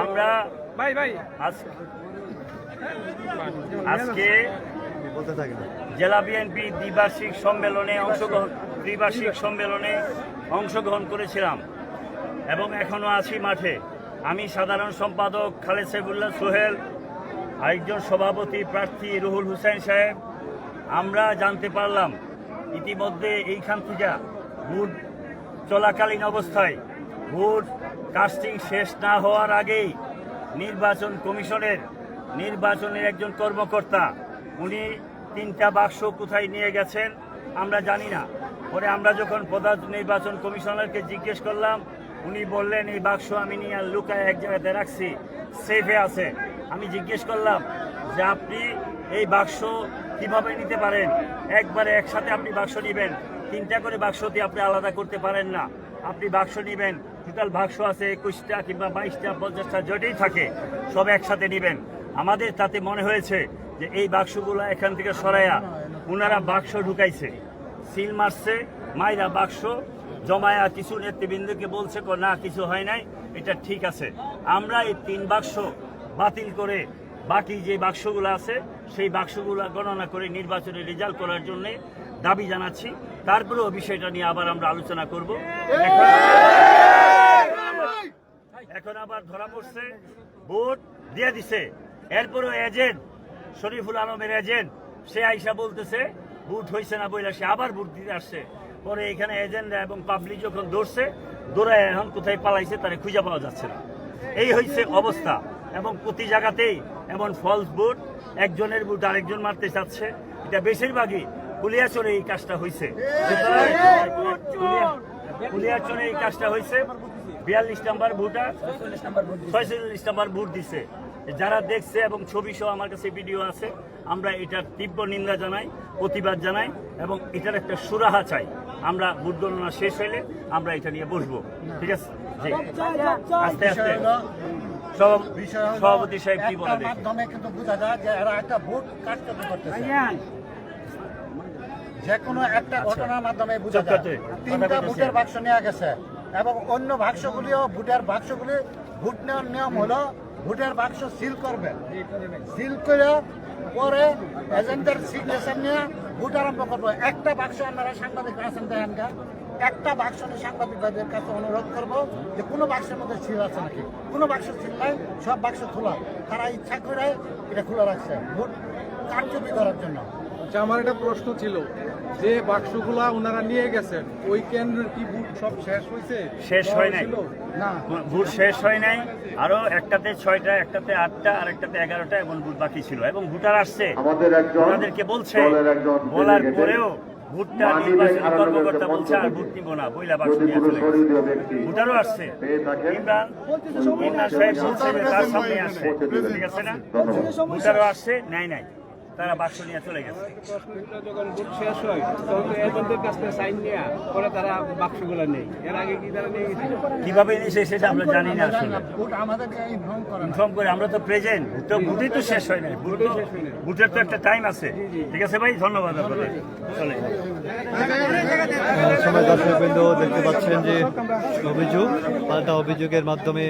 আমরা আজকে জেলা বিএনপি দ্বিবার্ষিক সম্মেলনে অংশগ্রহণ করেছিলাম এবং এখনো আছি মাঠে। আমি সাধারণ সম্পাদক খালেদ সাইফুল্লাহ সোহেল, আরেকজন সভাপতি প্রার্থী রুহুল হুসাইন সাহেব। আমরা জানতে পারলাম ইতিমধ্যে এইখান থেকে ভোট চলাকালীন অবস্থায় ভোট কাস্টিং শেষ না হওয়ার আগেই নির্বাচন কমিশনের একজন কর্মকর্তা উনি 3টা বাক্স কোথায় নিয়ে গেছেন আমরা জানি না। পরে আমরা যখন প্রধান নির্বাচন কমিশনারকে জিজ্ঞেস করলাম, উনি বললেন এই বাক্স আমি নিয়ে লুকায় এক জায়গাতে রাখছি, সেফে আছে। আমি জিজ্ঞেস করলাম যে আপনি এই বাক্স কিভাবে নিতে পারেন? একবারে একসাথে আপনি বাক্স নেবেন, 3টা করে বাক্স দিয়ে আপনি আলাদা করতে পারেন না। আপনি বাক্স নেবেন, টোটাল বাক্স আছে 21টা কিংবা 22টা 50টা যেটাই থাকে সব একসাথে নেবেন। আমাদের তাতে মনে হয়েছে যে এই বাক্সগুলো এখান থেকে সরাইয়া ওনারা বাক্স ঢুকাইছে, সিল মারছে, মাইরা বাক্স জমায়া কিছু নেতৃবৃন্দকে বলছে না কিছু হয় নাই, এটা ঠিক আছে। আমরা এই 3 বাক্স বাতিল করে বাকি যে বাক্সগুলো আছে সেই বাক্সগুলো গণনা করে নির্বাচনের রেজাল্ট করার জন্য দাবি জানাচ্ছি। তারপরেও বিষয়টা নিয়ে আবার আমরা আলোচনা করব। এখন আবার ধরা পড়ছে ভোট দিয়ে দিছে, এরপরও এজেন্ট শরীফুল আলমের এজেন্ট সে আইসা বলতেছে ভোট হয়েছে না বইলা সে আবার ভোট দিতে আসছে। পরে এখানে এজেন্টরা এবং পাবলিক যখন দৌড়ায় এখন কোথায় পালাইছে তারা খুঁজে পাওয়া যাচ্ছে না। এই হয়েছে অবস্থা। এবং প্রতি জায়গাতেই এমন ফলস ভোট, একজনের ভোট আরেকজন মারতে চাচ্ছে। এটা বেশিরভাগই কুলিয়াচরে এই কাজটা হয়েছে। কুলিয়াচরে এই কাজটা হয়েছে। 42 নম্বর ভোটার 46 নম্বর ভোট দিছে। যারা দেখছে এবং ছবি সহ আমার কাছে ভিডিও আছে, আমরা এটার তীব্র নিন্দা জানাই, প্রতিবাদ জানাই এবং এটার একটা সুরাহা চাই। আমরা ভোট গণনা শেষ হইলে আমরা এটা নিয়ে বসবো। ঠিক আছে? আস্তে আস্তে সভাপতি সাহেব কি বলে মাধ্যমে কিন্তু বোঝা যায় যে এরা একটা ভোট কারচুপি করতেছে। যে কোনো একটা ঘটনার মাধ্যমে বোঝা যায় 3টা ভোটের বাক্স নেওয়া গেছে এবং অন্য ভোটের বাক্সগুলি ভোট নেওয়ার নিয়ম হলো ভোটের বাক্স সিল করবেন, সিল করে পরে এজেন্টের সিগনেচার নিয়ে ভোট আরম্ভ করবো। একটা বাক্স আপনারা সাংবাদিক আছেন দেখেন, একটা বাক্স নিয়ে সাংবাদিকদের কাছে অনুরোধ করবো যে কোনো বাক্সের মধ্যে সিল আছে নাকি। কোনো বাক্স সিল নাই, সব বাক্স খোলা। তারা ইচ্ছা করে এটা খোলা রাখছে ভোট কারচুপি করার জন্য। আমার একটা প্রশ্ন ছিল যে বাক্সগুলা ওনারা নিয়ে গেছেন, ওই কেন্দ্রের কি ভোট সব শেষ হয়েছে? শেষ হয় নাই, ভোট শেষ হয় নাই। আরো একটাতে 6টা, একটাতে 8টা আর একটাতে 11টা এবং ভোট বাকি ছিল। এবং ভোটার আসছে, ওনাদেরকে বলছে, বলার পরেও ভোটটা নির্বাচনী কর্মকর্তা বলছে আর ভোট নিব না, বইলা বাক্স নিয়ে চলে গেছে। ভোটারও আসছে, ইমরান সাহেব বলছে যে তার সামনে আসছে, ঠিক আছে না? ভোটারও আসছে, নাই তারা বাক্স নিয়ে চলে গেছে। যখন ভোট শেষ হয় তখন এজেন্টের কাছ থেকে সাইন নিয়ে পরে তারা বাক্সগুলো নেই। এর আগে কি তারা নিয়ে গেছে? কিভাবে নিয়েছে সেটা আমরা জানি না। আসলে আমাদেরকে ইনফর্ম করে, আমরা তো প্রেজেন্ট, তো ভোটই তো শেষ হয় নাই। ভোটের তো একটা টাইম আছে। ঠিক আছে ভাই, ধন্যবাদ আপনাদের। চলে সময় দর্শকবৃন্দ দেখতে পাচ্ছেন যে পাল্টা অভিযোগের মাধ্যমে